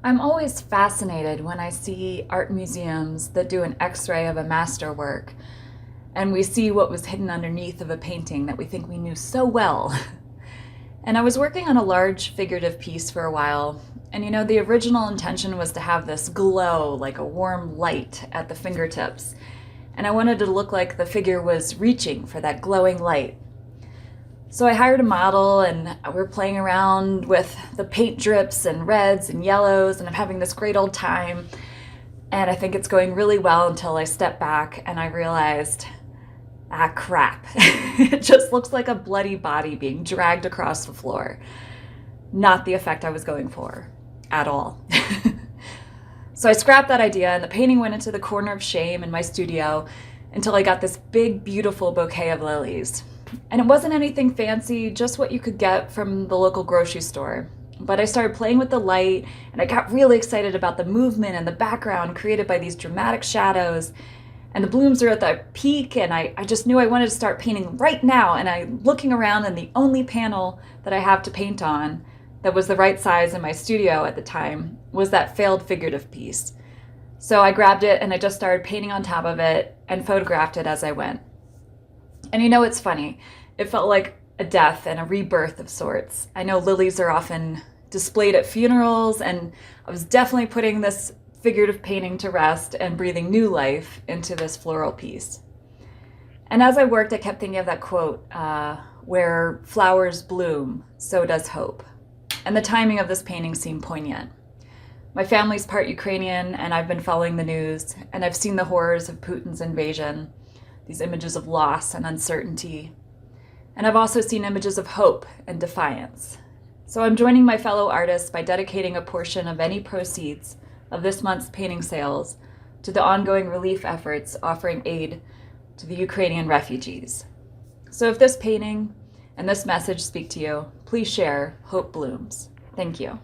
I'm always fascinated when I see art museums that do an x-ray of a masterwork and we see what was hidden underneath of a painting that we think we knew so well. And I was working on a large figurative piece for a while, and the original intention was to have this glow like a warm light at the fingertips, and I wanted it to look like the figure was reaching for that glowing light. So I hired a model and we're playing around with the paint drips and reds and yellows, and I'm having this great old time. And I think it's going really well until I step back and I realized, crap. It just looks like a bloody body being dragged across the floor. Not the effect I was going for at all. So I scrapped that idea and the painting went into the corner of shame in my studio until I got this big, beautiful bouquet of lilies. And it wasn't anything fancy, just what you could get from the local grocery store. But I started playing with the light and I got really excited about the movement and the background created by these dramatic shadows. And the blooms are at their peak, and I just knew I wanted to start painting right now. And I'm looking around, and the only panel that I have to paint on that was the right size in my studio at the time was that failed figurative piece. So I grabbed it and I just started painting on top of it and photographed it as I went. And it's funny, it felt like a death and a rebirth of sorts. I know lilies are often displayed at funerals, and I was definitely putting this figurative painting to rest and breathing new life into this floral piece. And as I worked, I kept thinking of that quote, where flowers bloom, so does hope. And the timing of this painting seemed poignant. My family's part Ukrainian, and I've been following the news, and I've seen the horrors of Putin's invasion, these images of loss and uncertainty. And I've also seen images of hope and defiance. So I'm joining my fellow artists by dedicating a portion of any proceeds of this month's painting sales to the ongoing relief efforts offering aid to the Ukrainian refugees. So if this painting and this message speak to you, please share Hope Blooms. Thank you.